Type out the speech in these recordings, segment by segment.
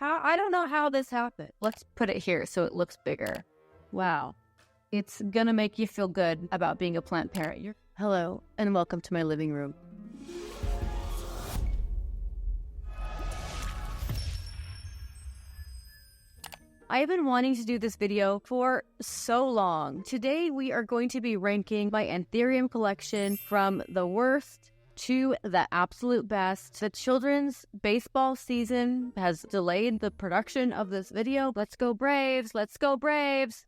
I don't know how this happened. Let's put it here so it looks bigger. Wow. It's gonna make you feel good about being a plant parent. Hello, and welcome to my living room. I've been wanting to do this video for so long. Today we are going to be ranking my Anthurium collection from the worst to the absolute best. The children's baseball season has delayed the production of this video. Let's go Braves! Let's go Braves!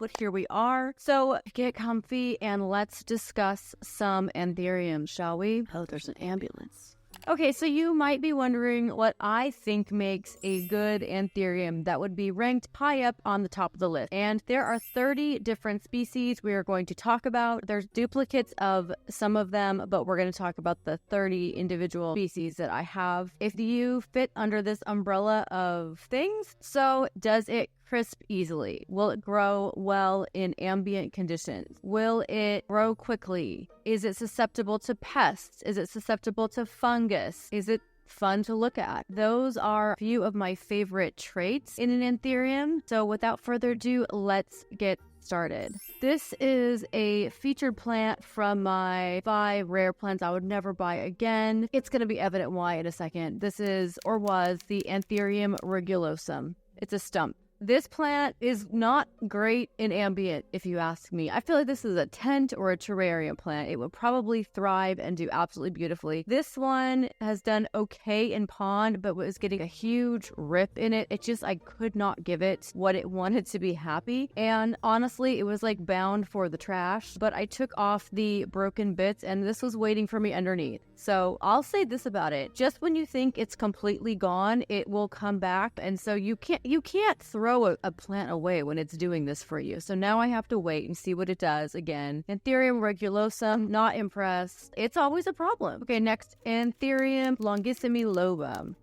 But here we are. So get comfy and let's discuss some Anthurium, shall we? Oh, there's an ambulance. Okay, so you might be wondering what I think makes a good Anthurium that would be ranked high up on the top of the list. And there are 30 different species we are going to talk about. There's duplicates of some of them, but we're going to talk about the 30 individual species that I have. If you fit under this umbrella of things, so does it crisp easily? Will it grow well in ambient conditions? Will it grow quickly? Is it susceptible to pests? Is it susceptible to fungus? Is it fun to look at? Those are a few of my favorite traits in an Anthurium. So without further ado, let's get started. This is a featured plant from my 5 rare plants I would never buy again. It's going to be evident why in a second. This is, or was, the Anthurium regulosum. It's a stump. This plant is not great in ambient, if you ask me. I feel like this is a tent or a terrarium plant. It would probably thrive and do absolutely beautifully. This one has done okay in pond, but was getting a huge rip in it. I could not give it what it wanted to be happy. And honestly, it was like bound for the trash, but I took off the broken bits and this was waiting for me underneath. So I'll say this about it. Just when you think it's completely gone, it will come back. And so you can't throw a plant away when it's doing this for you. So now I have to wait and see what it does again. Anthurium regulosum, not impressed. It's always a problem. Okay, next, Anthurium longissimilobum.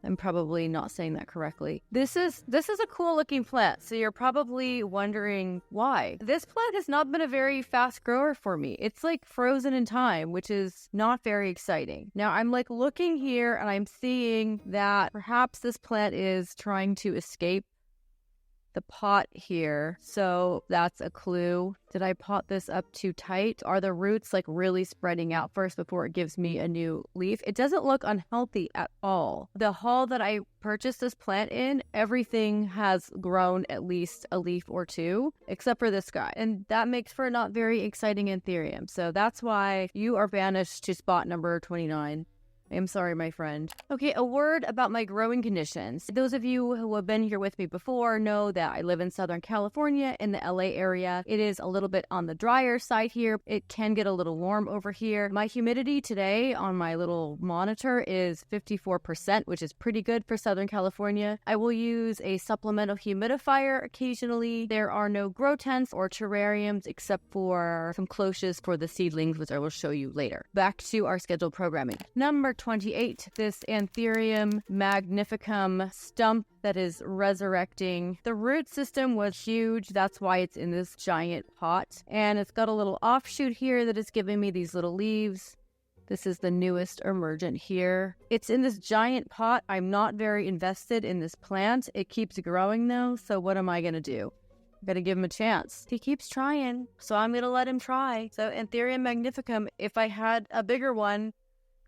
I'm probably not saying that correctly. This is a cool looking plant, so you're probably wondering why. This plant has not been a very fast grower for me. It's like frozen in time, which is not very exciting. Now I'm like looking here and I'm seeing that perhaps this plant is trying to escape the pot here. So that's a clue. Did I pot this up too tight? Are the roots like really spreading out first before it gives me a new leaf? It doesn't look unhealthy at all. The haul that I purchased this plant in, everything has grown at least a leaf or two, except for this guy. And that makes for a not very exciting Anthurium. So that's why you are banished to spot number 29. I'm sorry, my friend. Okay, a word about my growing conditions. Those of you who have been here with me before know that I live in Southern California in the LA area. It is a little bit on the drier side here. It can get a little warm over here. My humidity today on my little monitor is 54%, which is pretty good for Southern California. I will use a supplemental humidifier occasionally. There are no grow tents or terrariums except for some cloches for the seedlings, which I will show you later. Back to our scheduled programming. Number 28, this Anthurium magnificum stump that is resurrecting. The root system was huge. That's why it's in this giant pot. And it's got a little offshoot here that is giving me these little leaves. This is the newest emergent here. It's in this giant pot. I'm not very invested in this plant. It keeps growing though. So what am I going to do? I'm going to give him a chance. He keeps trying. So I'm going to let him try. So Anthurium magnificum, if I had a bigger one,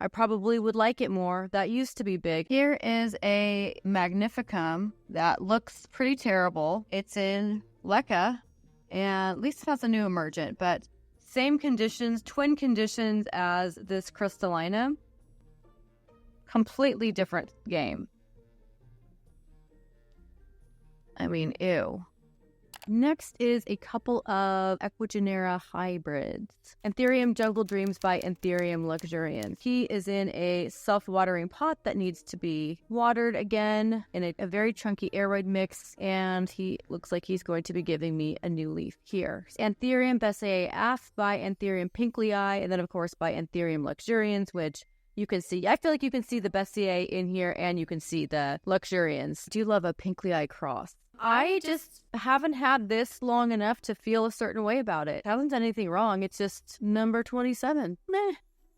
I probably would like it more. That used to be big. Here is a magnificum that looks pretty terrible. It's in leca, and at least it has a new emergent, but same conditions, twin conditions as this crystallina. Completely different game. I mean, ew. Next is a couple of Equigenera hybrids. Anthurium Jungle Dreams by Anthurium luxurians. He is in a self-watering pot that needs to be watered again in a very chunky aeroid mix, and he looks like he's going to be giving me a new leaf here. Anthurium Bessiae af by Anthurium pinklei, and then of course by Anthurium luxurians, which you can see. I feel like you can see the Bessiae in here and you can see the luxurians. I do love a pinklei cross. I just haven't had this long enough to feel a certain way about it. I haven't done anything wrong. It's just number 27. Meh.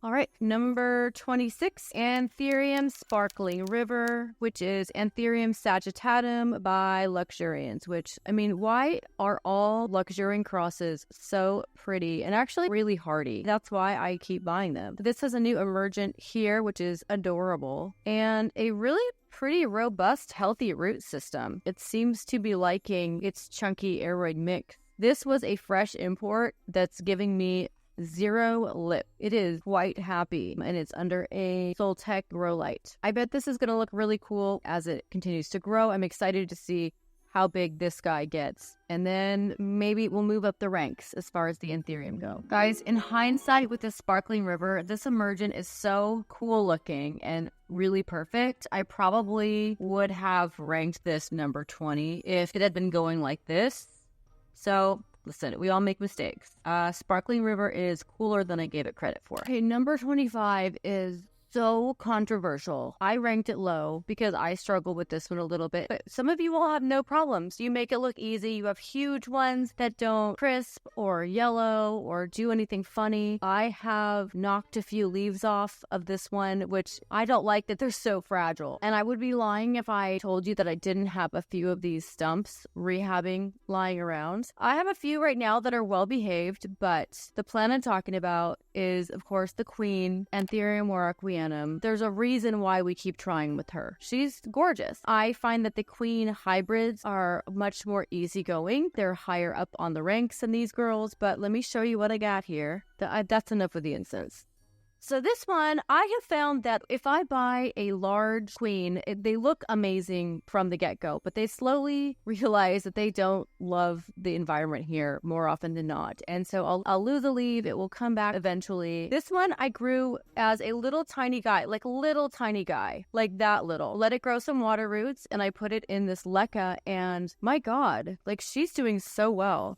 All right, number 26, Anthurium Sparkling River, which is Anthurium sagittatum by Luxuriance, which, I mean, why are all Luxuriant crosses so pretty and actually really hardy? That's why I keep buying them. This has a new emergent here, which is adorable, and a really pretty robust, healthy root system. It seems to be liking its chunky aeroid mix. This was a fresh import that's giving me 0 lip. It is quite happy, and it's under a Soltech grow light. I bet this is going to look really cool as it continues to grow. I'm excited to see how big this guy gets, and then maybe we'll move up the ranks as far as the Anthurium go. Guys, in hindsight with this Sparkling River, this emergent is so cool looking and really perfect. I probably would have ranked this number 20 if it had been going like this. So listen, we all make mistakes. Sparkling River is cooler than I gave it credit for. Okay, number 25 is so controversial. I ranked it low because I struggle with this one a little bit. But some of you will have no problems. You make it look easy. You have huge ones that don't crisp or yellow or do anything funny. I have knocked a few leaves off of this one, which I don't like that they're so fragile. And I would be lying if I told you that I didn't have a few of these stumps rehabbing lying around. I have a few right now that are well behaved, but the plant I'm talking about is, of course, the queen, Anthurium warocquianum. There's a reason why we keep trying with her. She's gorgeous. I find that the queen hybrids are much more easygoing. They're higher up on the ranks than these girls, but let me show you what I got here. That's enough of the incense. So this one, I have found that if I buy a large queen, they look amazing from the get-go, but they slowly realize that they don't love the environment here more often than not. And so I'll lose a leaf, it will come back eventually. This one I grew as a little tiny guy, like that little. Let it grow some water roots, and I put it in this leca, and my God, like she's doing so well.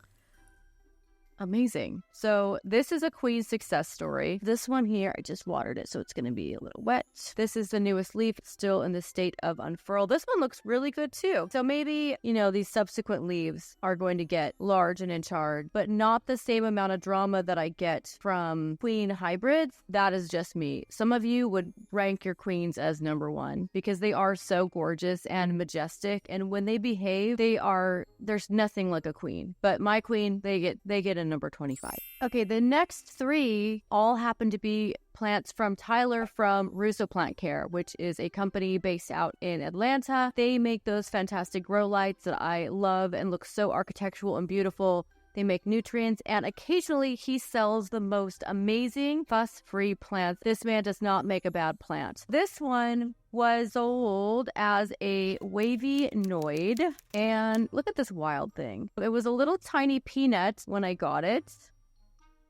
Amazing. So this is a queen success story. This one here, I just watered it, so it's going to be a little wet. This is the newest leaf, still in the state of unfurl. This one looks really good too. So maybe, these subsequent leaves are going to get large and in charge, but not the same amount of drama that I get from queen hybrids. That is just me. Some of you would rank your queens as number 1 because they are so gorgeous and majestic, and when they behave, there's nothing like a queen. But my queen, they get a number 25. Okay, the next 3 all happen to be plants from Tyler from Rousseau Plant Care, which is a company based out in Atlanta. They make those fantastic grow lights that I love and look so architectural and beautiful. They make nutrients, and occasionally he sells the most amazing fuss-free plants. This man does not make a bad plant. This one was sold as a wavy noid, and look at this wild thing. It was a little tiny peanut when I got it,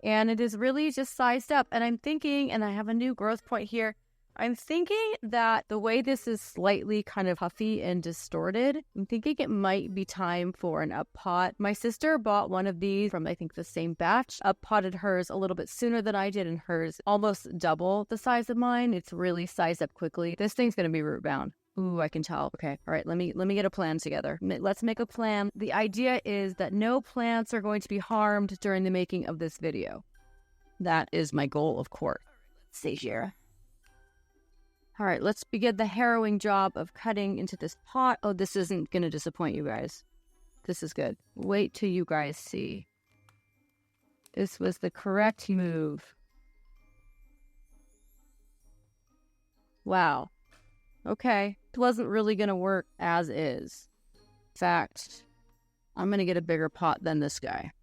and it is really just sized up. And I'm thinking, and I have a new growth point here, I'm thinking that the way this is slightly kind of puffy and distorted, I'm thinking it might be time for an up pot. My sister bought one of these from, I think, the same batch. Up potted hers a little bit sooner than I did, and hers almost double the size of mine. It's really sized up quickly. This thing's going to be root bound. Ooh, I can tell. Okay. All right. Let me get a plan together. Let's make a plan. The idea is that no plants are going to be harmed during the making of this video. That is my goal, of course. Let's see here. All right, let's begin the harrowing job of cutting into this pot. Oh, this isn't going to disappoint you guys. This is good. Wait till you guys see. This was the correct move. Wow. Okay. It wasn't really going to work as is. In fact, I'm going to get a bigger pot than this guy.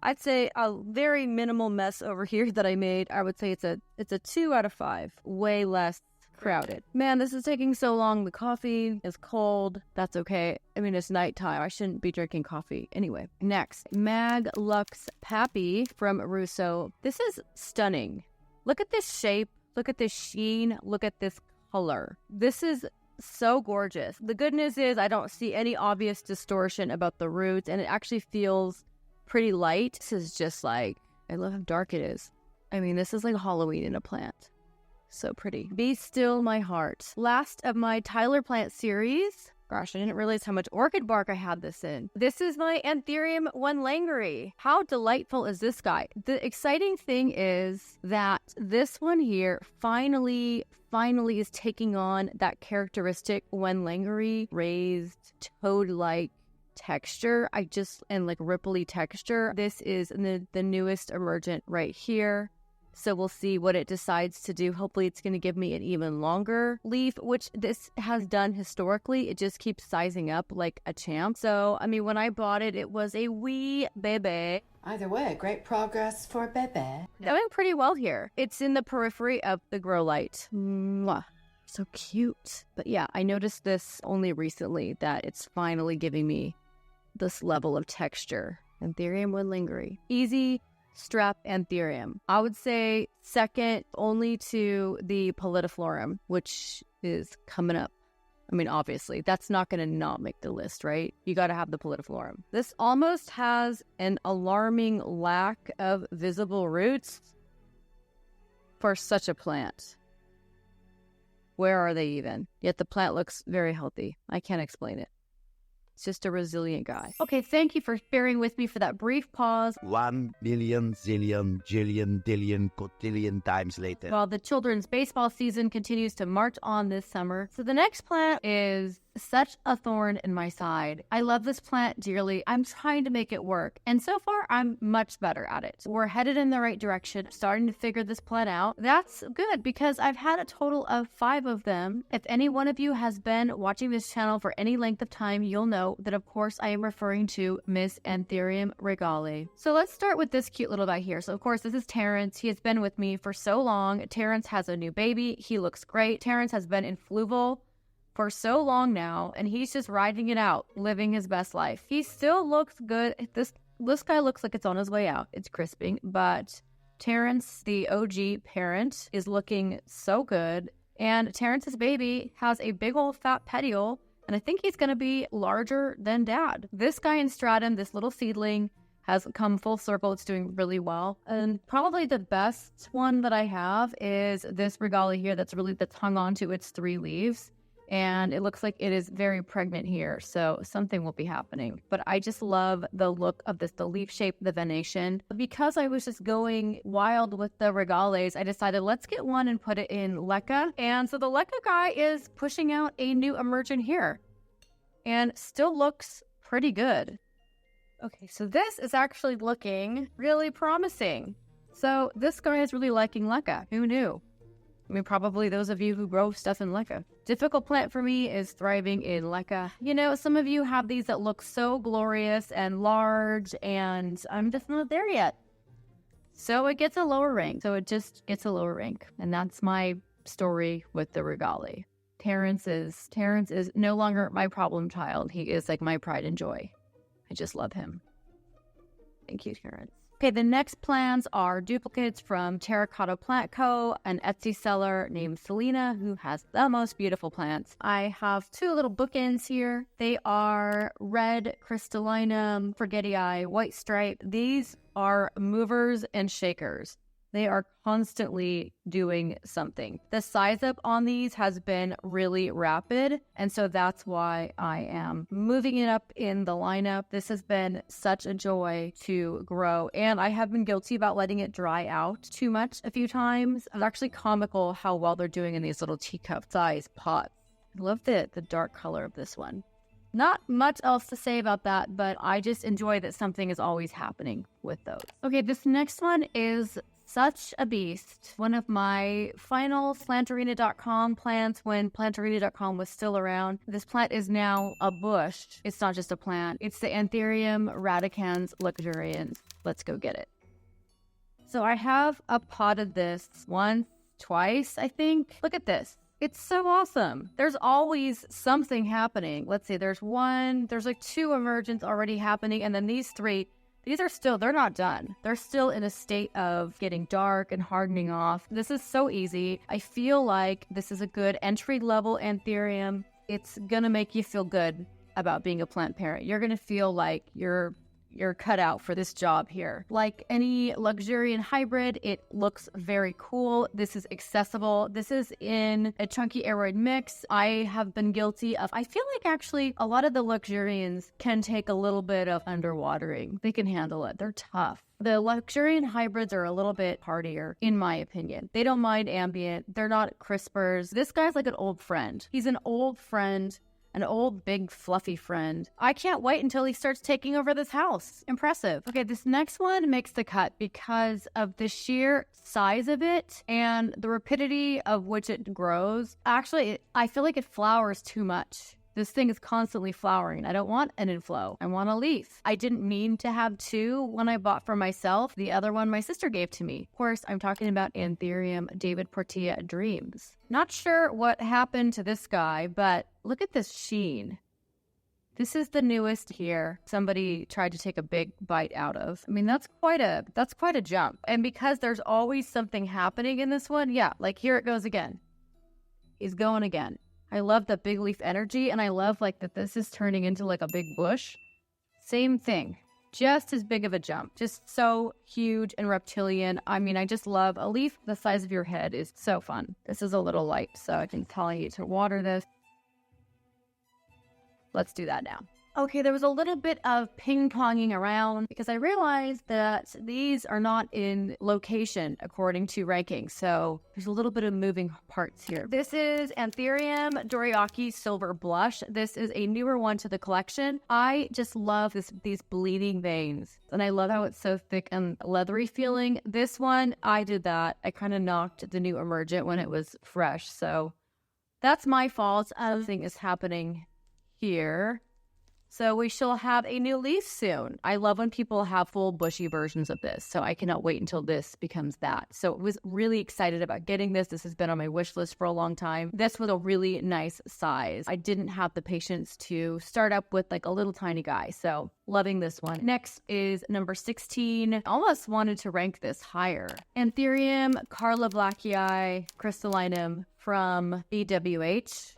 I'd say a very minimal mess over here that I made. I would say it's a 2 out of 5. Way less crowded. Man, this is taking so long. The coffee is cold. That's okay. I mean, it's nighttime. I shouldn't be drinking coffee. Anyway, next. Mag Lux Pappy from Rousseau. This is stunning. Look at this shape. Look at this sheen. Look at this color. This is so gorgeous. The good news is I don't see any obvious distortion about the roots, and it actually feels pretty light. This is just like, I love how dark it is. I mean, this is like Halloween in a plant. So pretty. Be Still My Heart. Last of my Tyler plant series, Gosh, I didn't realize how much orchid bark I had this in. This is my Anthurium Langeri. How delightful is this guy? The exciting thing is that this one here finally is taking on that characteristic Langeri raised toad-like texture. And like ripply texture. This is the newest emergent right here. So we'll see what it decides to do. Hopefully it's going to give me an even longer leaf, which this has done historically. It just keeps sizing up like a champ. So, I mean, when I bought it, it was a wee bebe. Either way, great progress for bebe. Doing pretty well here. It's in the periphery of the grow light. Mwah. So cute. But yeah, I noticed this only recently that it's finally giving me this level of texture. Anthurium Langeri. Easy strap Anthurium. I would say second only to the Pallidiflorum, which is coming up. I mean, obviously, that's not going to not make the list, right? You got to have the Pallidiflorum. This almost has an alarming lack of visible roots for such a plant. Where are they even? Yet the plant looks very healthy. I can't explain it. It's just a resilient guy. Okay, thank you for bearing with me for that brief pause. 1 million, zillion, jillion, dillion, cotillion times later. While the children's baseball season continues to march on this summer. So the next plant is such a thorn in my side. I love this plant dearly. I'm trying to make it work. And so far, I'm much better at it. We're headed in the right direction, starting to figure this plant out. That's good because I've had a total of 5 of them. If any one of you has been watching this channel for any length of time, you'll know that, of course, I am referring to Miss Anthurium regale. So let's start with this cute little guy here. So, of course, this is Terrence. He has been with me for so long. Terrence has a new baby. He looks great. Terrence has been in Fluval for so long now, and he's just riding it out, living his best life. He still looks good. This guy looks like it's on his way out. It's crisping, but Terrence, the OG parent, is looking so good. And Terrence's baby has a big old fat petiole, and I think he's going to be larger than dad. This guy in stratum, this little seedling, has come full circle. It's doing really well. And probably the best one that I have is this regale here that's hung on to its 3 leaves. And it looks like it is very pregnant here, so something will be happening. But I just love the look of this, the leaf shape, the venation. Because I was just going wild with the regales, I decided let's get one and put it in Leca. And so the Leca guy is pushing out a new emergent here and still looks pretty good. Okay, so this is actually looking really promising. So this guy is really liking Leca. Who knew? I mean, probably those of you who grow stuff in Leca. Difficult plant for me is thriving in Leca. You know, some of you have these that look so glorious and large, and I'm just not there yet. So it gets a lower rank. And that's my story with the regale. Terrence is no longer my problem child. He is like my pride and joy. I just love him. Thank you, Terrence. Okay, the next plants are duplicates from Terracotta Plant Co., an Etsy seller named Selena, who has the most beautiful plants. I have 2 little bookends here. They are red crystallinum, forgetii, white stripe. These are movers and shakers. They are constantly doing something. The size up on these has been really rapid, and so that's why I am moving it up in the lineup. This has been such a joy to grow, and I have been guilty about letting it dry out too much a few times. It's actually comical how well they're doing in these little teacup size pots. I love the dark color of this one. Not much else to say about that, but I just enjoy that something is always happening with those. Okay, this next one is such a beast. One of my final Plantarina.com plants when Plantarina.com was still around. This plant is now a bush. It's not just a plant. It's the Anthurium radicans luxurians. Let's go get it. So I have a pot of this twice, I think. Look at this. It's so awesome. There's always something happening. Let's see, there's like 2 emergents already happening, and then these 3. They're not done. They're still in a state of getting dark and hardening off. This is so easy. I feel like this is a good entry-level Anthurium. It's gonna make you feel good about being a plant parent. You're gonna feel like you're you're cut out for this job here. Like any luxuriant hybrid, it looks very cool. This is accessible. This is in a chunky aroid mix. I have been guilty of, I feel like actually a lot of the luxurians can take a little bit of underwatering. They can handle it. They're tough. The luxuriant hybrids are a little bit hardier, in my opinion. They don't mind ambient. They're not crispers. This guy's like an old friend. He's an old friend, an old, big, fluffy friend. I can't wait until he starts taking over this house. Impressive. Okay, this next one makes the cut because of the sheer size of it and the rapidity of which it grows. Actually, I feel like it flowers too much. This thing is constantly flowering. I don't want an inflow. I want a leaf. I didn't mean to have two when I bought for myself. The other one my sister gave to me. Of course, I'm talking about Anthurium David Portilla Dreams. Not sure what happened to this guy, but look at this sheen. This is the newest here. Somebody tried to take a big bite out of. I mean, that's quite a jump. And because there's always something happening in this one, yeah, like here it goes again. He's going again. I love the big leaf energy, and I love like that this is turning into like a big bush. Same thing, just as big of a jump, just so huge and reptilian. I mean, I just love a leaf the size of your head is so fun. This is a little light, so I can tell you to water this. Let's do that now. Okay, there was a little bit of ping-ponging around because I realized that these are not in location according to ranking. So there's a little bit of moving parts here. This is Anthurium Doriaki Silver Blush. This is a newer one to the collection. I just love these bleeding veins. And I love how it's so thick and leathery feeling. This one, I did that. I kind of knocked the new Emergent when it was fresh. So that's my fault. Everything is happening here. So we shall have a new leaf soon. I love when people have full bushy versions of this, so I cannot wait until this becomes that. So I was really excited about getting this. This has been on my wish list for a long time. This was a really nice size. I didn't have the patience to start up with like a little tiny guy, so loving this one. Next is number 16. Almost wanted to rank this higher. Anthurium Carla Blackii Crystallinum from BWH.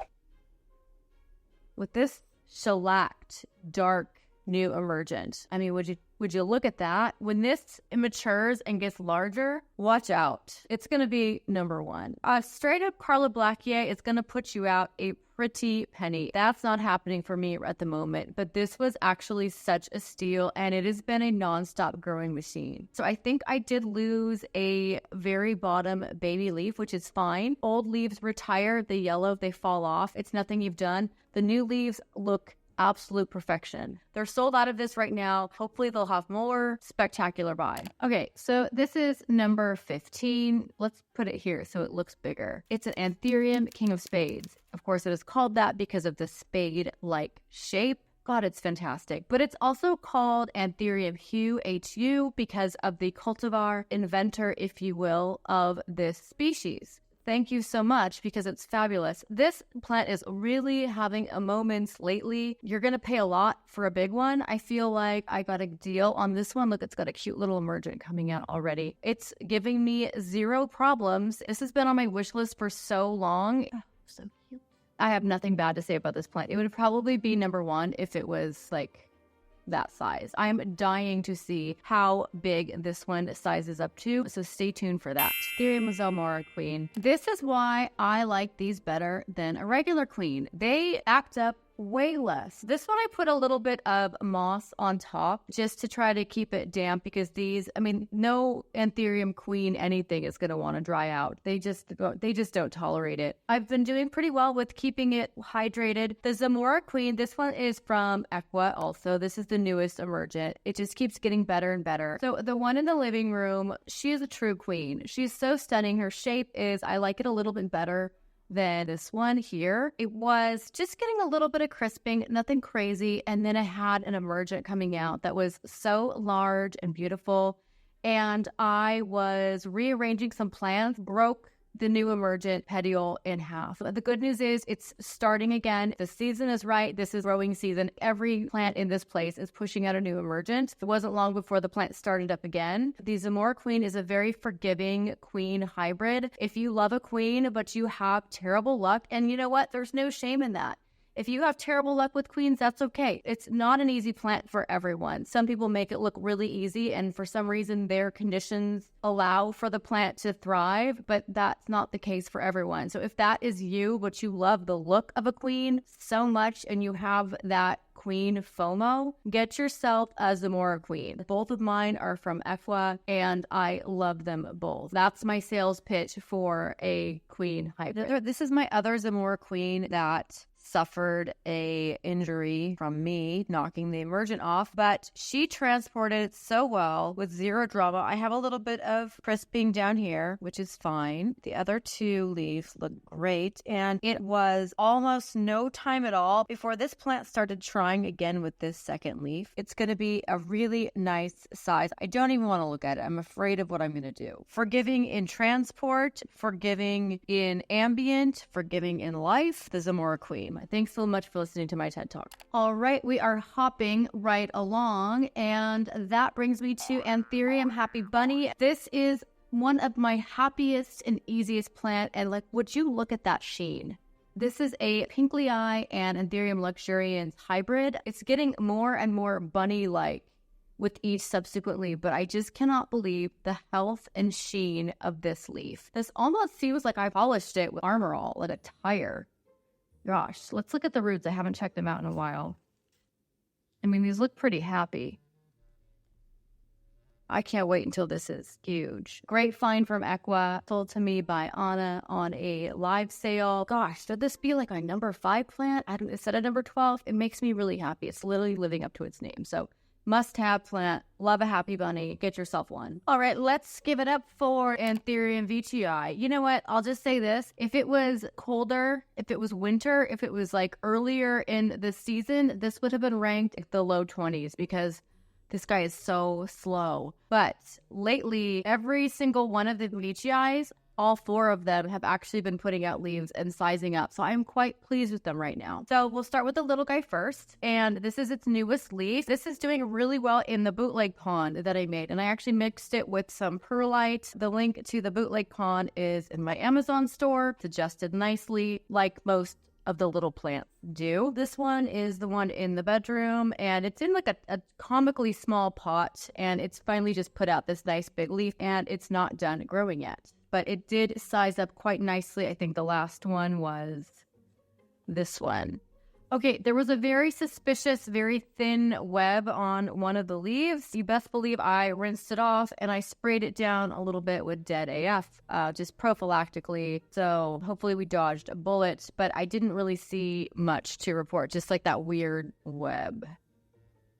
With this shellacked, dark, new Emergent. I mean, would you look at that? When this matures and gets larger, watch out. It's going to be number one. Straight up Carla Blackii is going to put you out a pretty penny. That's not happening for me at the moment, but this was actually such a steal, and it has been a non-stop growing machine. So I think I did lose a very bottom baby leaf, which is fine. Old leaves retire, the yellow, they fall off. It's nothing you've done. The new leaves look absolute perfection. They're sold out of this right now. Hopefully they'll have more. Spectacular buy. Okay, so this is number 15. Let's put it here so it looks bigger. It's an Anthurium King of Spades. Of course, it is called that because of the spade-like shape. God, it's fantastic. But it's also called Anthurium Hue, HU, because of the cultivar inventor, if you will, of this species. Thank you so much because it's fabulous. This plant is really having a moment lately. You're going to pay a lot for a big one. I feel like I got a deal on this one. Look, it's got a cute little Emergent coming out already. It's giving me zero problems. This has been on my wish list for so long. Oh, so cute. I have nothing bad to say about this plant. It would probably be number one if it was like that size. I'm dying to see how big this one sizes up to, so stay tuned for that. Anthurium Zelmora Queen. This is why I like these better than a regular queen. They act up way less. This one I put a little bit of moss on top just to try to keep it damp because these, I mean, no Anthurium queen anything is going to want to dry out. They just don't tolerate it. I've been doing pretty well with keeping it hydrated. The Zamora queen, this one is from Equa also. This is the newest Emergent. It just keeps getting better and better. So the one in the living room, she is a true queen. She's so stunning. Her shape is, I like it a little bit better than this one here. It was just getting a little bit of crisping, nothing crazy. And then I had an Emergent coming out that was so large and beautiful. And I was rearranging some plants, broke the new Emergent petiole in half. The good news is it's starting again. The season is right. This is growing season. Every plant in this place is pushing out a new Emergent. It wasn't long before the plant started up again. The Zamora Queen is a very forgiving queen hybrid. If you love a queen, but you have terrible luck, and you know what? There's no shame in that. If you have terrible luck with queens, that's okay. It's not an easy plant for everyone. Some people make it look really easy, and for some reason their conditions allow for the plant to thrive, but that's not the case for everyone. So if that is you, but you love the look of a queen so much and you have that queen FOMO, get yourself a Zamora queen. Both of mine are from Equa, and I love them both. That's my sales pitch for a queen hybrid. This is my other Zamora queen that suffered a injury from me knocking the emergent off, but she transported so well with zero drama. I have a little bit of crisping down here, which is fine. The other two leaves look great, and it was almost no time at all before this plant started trying again with this second leaf. It's going to be a really nice size. I don't even want to look at it. I'm afraid of what I'm going to do. Forgiving in transport, forgiving in ambient, forgiving in life, the Zamora queen. Thanks so much for listening to my TED Talk. All right, we are hopping right along, and that brings me to Anthurium Happy Bunny. This is one of my happiest and easiest plant, and like, would you look at that sheen? This is a Pinkly Eye and Anthurium luxurians hybrid. It's getting more and more bunny-like with each subsequently, but I just cannot believe the health and sheen of this leaf. This almost seems like I polished it with Armor All, like a tire. Gosh, let's look at the roots. I haven't checked them out in a while. I mean, these look pretty happy. I can't wait until this is huge. Great find from Equa, sold to me by Anna on a live sale. Gosh, should this be like a number 5 plant? Instead of number 12, it makes me really happy. It's literally living up to its name. So must-have plant. Love a happy bunny. Get yourself one. All right, let's give it up for Anthurium VTI. You know what? I'll just say this. If it was colder, if it was winter, if it was like earlier in the season, this would have been ranked at the low 20s because this guy is so slow. But lately, every single one of the VTIs, all 4 of them have actually been putting out leaves and sizing up. So I'm quite pleased with them right now. So we'll start with the little guy first. And this is its newest leaf. This is doing really well in the bootleg pond that I made. And I actually mixed it with some perlite. The link to the bootleg pond is in my Amazon store. It's adjusted nicely like most of the little plants do. This one is the one in the bedroom, and it's in like a comically small pot, and it's finally just put out this nice big leaf, and it's not done growing yet. But it did size up quite nicely. I think the last one was this one. Okay, there was a very suspicious, very thin web on one of the leaves. You best believe I rinsed it off and I sprayed it down a little bit with Dead AF, just prophylactically. So hopefully we dodged a bullet, but I didn't really see much to report, just like that weird web.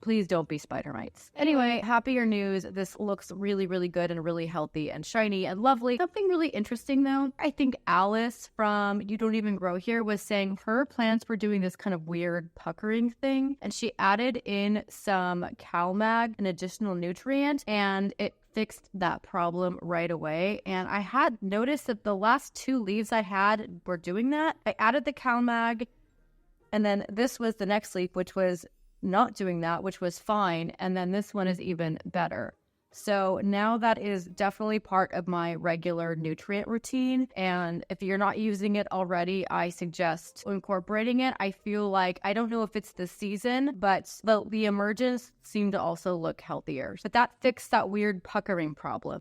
Please don't be spider mites. Anyway, happier news. This looks really, really good and really healthy and shiny and lovely. Something really interesting though, I think Alice from You Don't Even Grow Here was saying her plants were doing this kind of weird puckering thing, and she added in some CalMag, an additional nutrient, and it fixed that problem right away. And I had noticed that the last 2 leaves I had were doing that. I added the CalMag, and then this was the next leaf, which was not doing that, which was fine. And then this one is even better. So now that is definitely part of my regular nutrient routine. And if you're not using it already, I suggest incorporating it. I feel like, I don't know if it's the season, but the emergents seem to also look healthier. But that fixed that weird puckering problem.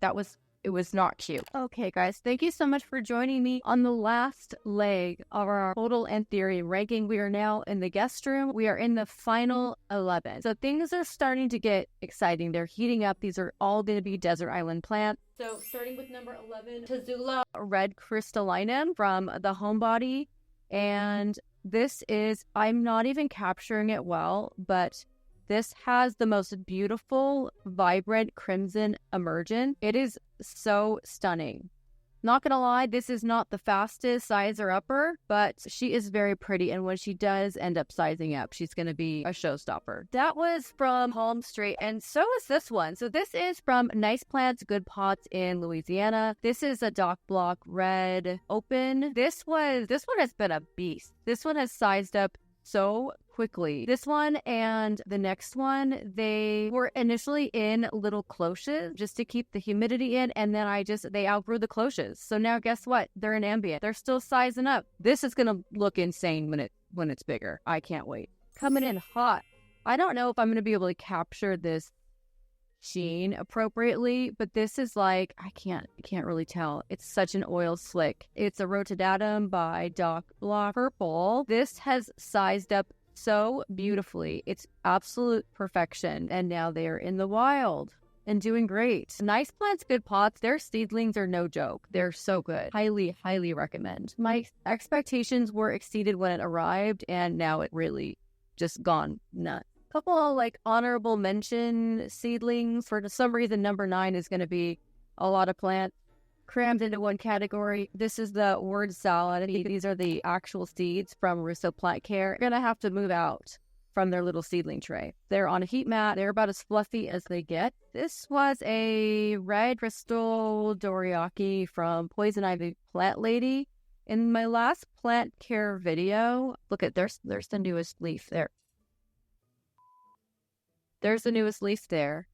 It was not cute. Okay, guys, thank you so much for joining me on the last leg of our total Anthurium ranking. We are now in the guest room. We are in the final 11. So things are starting to get exciting. They're heating up. These are all going to be desert island plants. So starting with number 11, Tazula Red Crystallinum from the Homebody. And this is, I'm not even capturing it well, but this has the most beautiful, vibrant crimson emergent. It is so stunning. Not gonna lie, this is not the fastest sizer upper, but she is very pretty. And when she does end up sizing up, she's gonna be a showstopper. That was from Palm Street, and so is this one. So this is from Nice Plants, Good Pots in Louisiana. This is a Dock Block Red Open. This one has been a beast. This one has sized up so quickly. This one and the next one, they were initially in little cloches just to keep the humidity in, and then they outgrew the cloches. So now guess what? They're in ambient. They're still sizing up. This is gonna look insane when it when it's bigger. I can't wait. Coming in hot. I don't know if I'm going to be able to capture this sheen appropriately, but this is like, I can't really tell. It's such an oil slick. It's a Rotodatum by Doc Block Purple. This has sized up so beautifully. It's absolute perfection. And now they're in the wild and doing great. Nice plants, good pots. Their seedlings are no joke. They're so good. Highly, highly recommend. My expectations were exceeded when it arrived, and now it really just gone nuts. Couple of like honorable mention seedlings. For some reason, number 9 is going to be a lot of plants crammed into one category. This is the word salad. These are the actual seeds from Rousseau Plant Care. You're going to have to move out from their little seedling tray. They're on a heat mat. They're about as fluffy as they get. This was a red crystal Doriaki from Poison Ivy Plant Lady. In my last plant care video, look at there's the newest leaf there. There's the newest leaf there.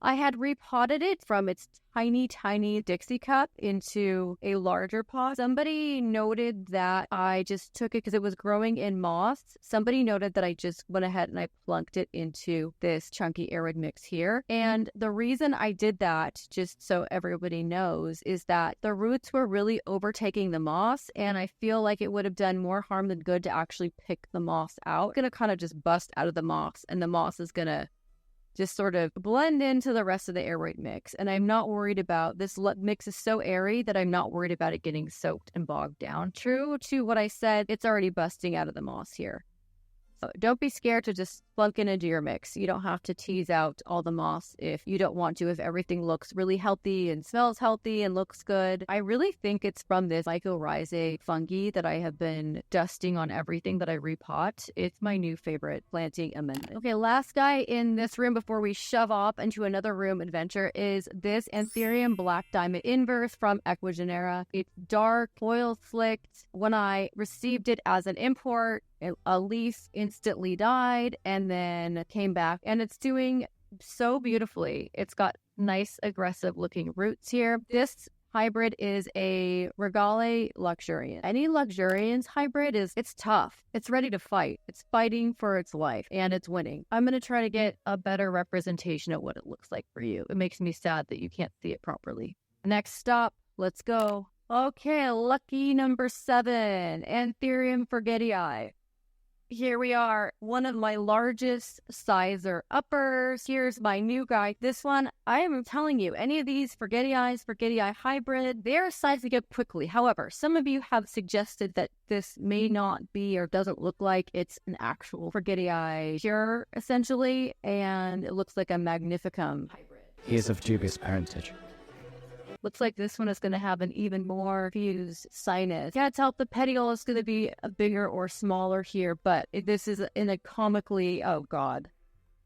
I had repotted it from its tiny, tiny Dixie cup into a larger pot. Somebody noted that I just took it because it was growing in moss. Somebody noted that I just went ahead and I plunked it into this chunky arid mix here. And the reason I did that, just so everybody knows, is that the roots were really overtaking the moss, and I feel like it would have done more harm than good to actually pick the moss out. It's going to kind of just bust out of the moss, and the moss is going to just sort of blend into the rest of the air mix. And I'm not worried about this mix is so airy that I'm not worried about it getting soaked and bogged down. True to what I said, it's already busting out of the moss here. So don't be scared to just plunk it into your mix. You don't have to tease out all the moss if you don't want to, if everything looks really healthy and smells healthy and looks good. I really think it's from this mycorrhizae fungi that I have been dusting on everything that I repot. It's my new favorite planting amendment. Okay, last guy in this room before we shove off into another room adventure is this Anthurium Black Diamond Inverse from Equigenera. It's dark, oil slicked. When I received it as an import, a leaf instantly died and then came back, and it's doing so beautifully. It's got nice aggressive looking roots here. This hybrid is a Regale Luxuriant. Any Luxuriance hybrid it's tough. It's ready to fight. It's fighting for its life, and it's winning. I'm going to try to get a better representation of what it looks like for you. It makes me sad that you can't see it properly. Next stop, let's go. Okay, lucky number 7, Anthurium Forgetii. Here we are, one of my largest sizer uppers. Here's my new guy. This one, I am telling you, any of these Forgetii hybrid, they're sizing up quickly. However, some of you have suggested that this may not be or doesn't look like it's an actual Forgetii pure, essentially, and it looks like a Magnificum hybrid. He is of dubious parentage. Looks like this one is going to have an even more fused sinus. Can't tell if the petiole is going to be a bigger or smaller here, but this is in a comically, oh God,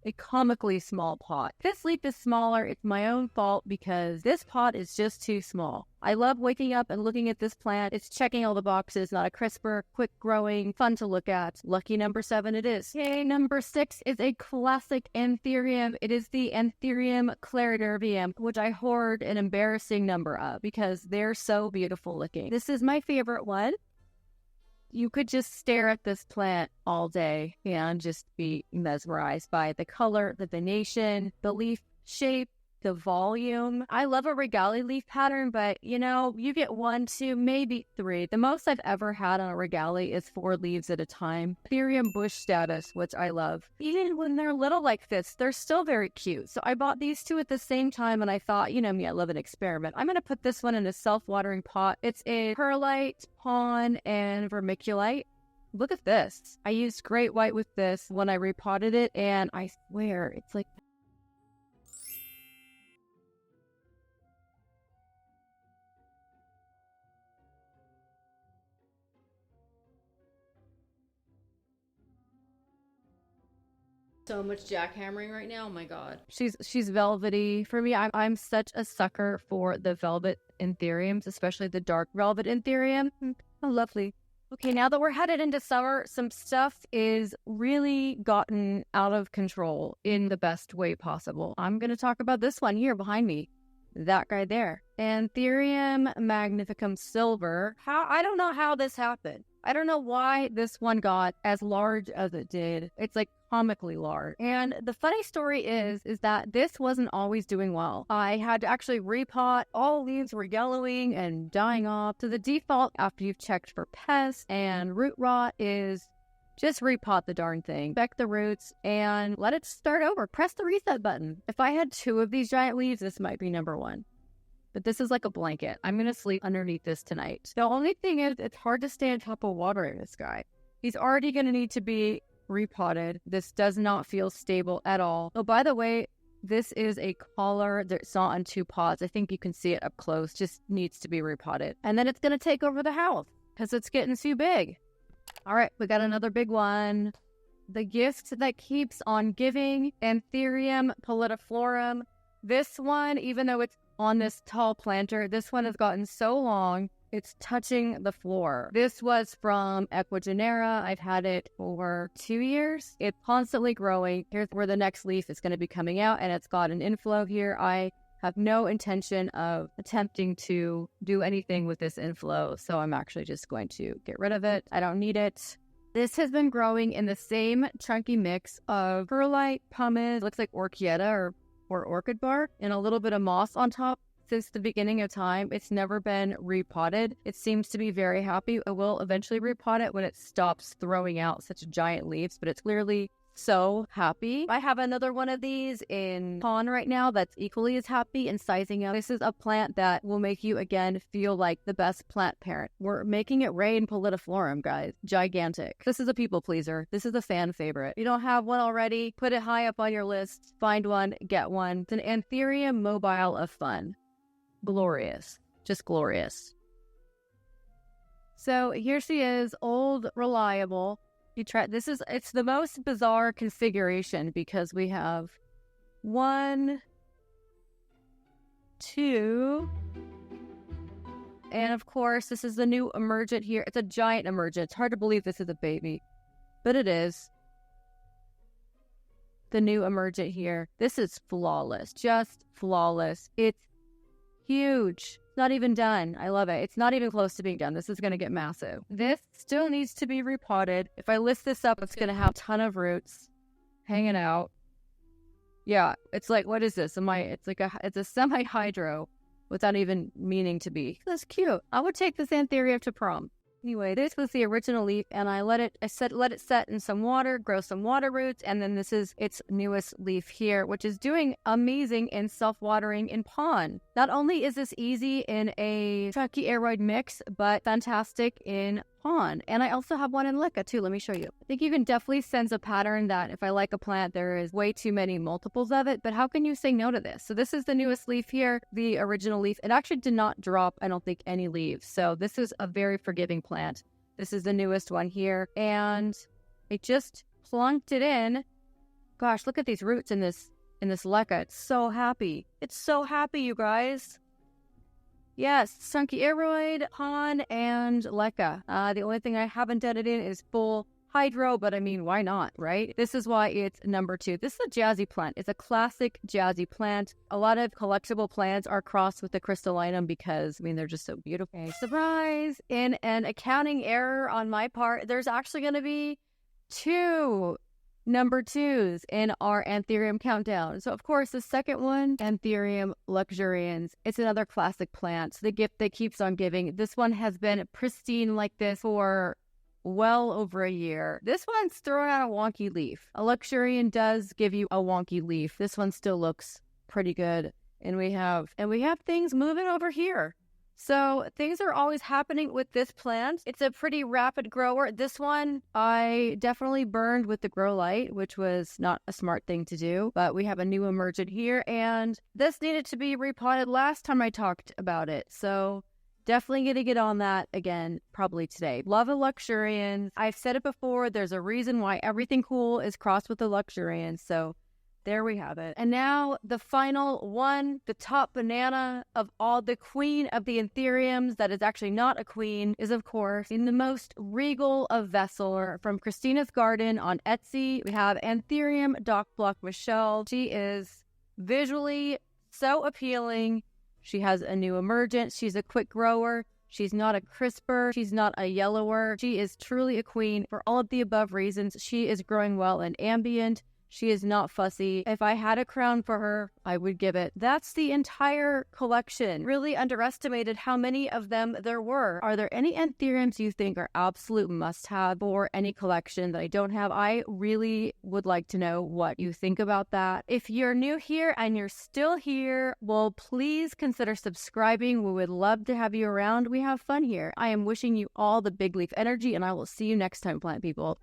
a comically small pot. This leaf is smaller. It's my own fault because this pot is just too small. I love waking up and looking at this plant. It's checking all the boxes, not a crisper, quick growing, fun to look at. Lucky number 7 it is. Okay, number 6 is a classic Anthurium. It is the Anthurium claridervium, which I hoard an embarrassing number of because they're so beautiful looking. This is my favorite one. You could just stare at this plant all day and just be mesmerized by the color, the venation, the leaf shape, the volume. I love a Regale leaf pattern, but you know, you get 1, 2, maybe 3. The most I've ever had on a Regale is 4 leaves at a time. Anthurium bush status, which I love. Even when they're little like this, they're still very cute. So I bought these 2 at the same time, and I thought, you know me, I love an experiment. I'm going to put this one in a self-watering pot. It's a perlite, pawn, and vermiculite. Look at this. I used great white with this when I repotted it, and I swear, it's like so much jackhammering right now. Oh my God. She's velvety. For me, I'm such a sucker for the velvet Anthuriums, especially the dark velvet Anthurium. Oh, lovely. Okay, now that we're headed into summer, some stuff is really gotten out of control in the best way possible. I'm going to talk about this one here behind me. that guy there. Anthurium magnificum silver. I don't know how this happened. I don't know why this one got as large as it did. It's like comically large. And the funny story is that this wasn't always doing well. I had to actually repot. All leaves were yellowing and dying off. So the default after you've checked for pests and root rot is just repot the darn thing, back the roots, and let it start over. Press the reset button. If I had 2 of these giant leaves, this might be number 1. But this is like a blanket. I'm going to sleep underneath this tonight. The only thing is, it's hard to stay on top of watering this guy. He's already going to need to be repotted. This does not feel stable at all. Oh, by the way, this is a collar that's not on 2 pots. I think you can see it up close. Just needs to be repotted. And then it's going to take over the house because it's getting too big. All right, we got another big one. The gift that keeps on giving, Anthurium polytiflorum. This one, even though it's on this tall planter, this one has gotten so long, it's touching the floor. This was from Equigenera. I've had it for 2 years. It's constantly growing. Here's where the next leaf is going to be coming out, and it's got an inflow here. I have no intention of attempting to do anything with this inflow, so I'm actually just going to get rid of it. I don't need it. This has been growing in the same chunky mix of perlite, pumice, looks like orchietta or orchid bark, and a little bit of moss on top since the beginning of time. It's never been repotted. It seems to be very happy. I will eventually repot it when it stops throwing out such giant leaves, but it's clearly so happy. I have another one of these in pond right now that's equally as happy and sizing up. This is a plant that will make you again feel like the best plant parent. We're making it rain polytiflorum, guys. Gigantic. This is a people pleaser. This is a fan favorite. If you don't have one already, put it high up on your list. Find one, get one. It's an Anthurium mobile of fun. Glorious. Just glorious. So here she is, old, reliable. It's the most bizarre configuration because we have 1, 2, and of course this is the new emergent here. It's a giant emergent. It's hard to believe this is a baby, but it is. The new emergent here. This is flawless, just flawless. It's huge. Not even done. I love it. It's not even close to being done. This is going to get massive. This still needs to be repotted. If I list this up, it's going to have a ton of roots hanging out. Yeah, it's like, what is this? It's a semi-hydro without even meaning to be. That's cute. I would take this Anthurium to prom. Anyway, this was the original leaf, and I let it set in some water, grow some water roots, and then this is its newest leaf here, which is doing amazing in self-watering in pond. Not only is this easy in a chunky aeroid mix, but fantastic in pond. And I also have one in leca too. Let me show you. I think you can definitely sense a pattern that if I like a plant, there is way too many multiples of it, but how can you say no to this? So this is the newest leaf here, the original leaf. It actually did not drop, I don't think, any leaves. So this is a very forgiving plant. This is the newest one here, and it just plunked it in. Gosh, look at these roots in this leca. It's so happy. It's so happy, you guys. Yes, chunky aeroid, pond, and leca. The only thing I haven't done it in is full hydro, but I mean, why not, right? This is why it's number 2. This is a jazzy plant. It's a classic jazzy plant. A lot of collectible plants are crossed with the crystallinum because, I mean, they're just so beautiful. Okay, surprise! In an accounting error on my part, there's actually going to be 2 number 2s in our Anthurium countdown. So, of course, the second one, Anthurium luxurians. It's another classic plant. The gift that keeps on giving. This one has been pristine like this for well over a year. This one's throwing out a wonky leaf. A luxurian does give you a wonky leaf. This one still looks pretty good. And we have things moving over here. So things are always happening with this plant. It's a pretty rapid grower. This one, I definitely burned with the grow light, which was not a smart thing to do. But we have a new emergent here, and this needed to be repotted last time I talked about it. So definitely going to get on that again, probably today. Love the luxurians. I've said it before, there's a reason why everything cool is crossed with the luxurians. So there we have it. And now the final one, the top banana of all, the queen of the Anthuriums that is actually not a queen, is of course in the most regal of vessel from Christina's Garden on Etsy. We have Anthurium Dock Block Michelle. She is visually so appealing. She has a new emergence. She's a quick grower. She's not a crisper. She's not a yellower. She is truly a queen for all of the above reasons. She is growing well in ambient. She is not fussy. If I had a crown for her, I would give it. That's the entire collection. Really underestimated how many of them there were. Are there any Anthuriums you think are absolute must-have for any collection that I don't have? I really would like to know what you think about that. If you're new here and you're still here, well, please consider subscribing. We would love to have you around. We have fun here. I am wishing you all the big leaf energy, and I will see you next time, plant people.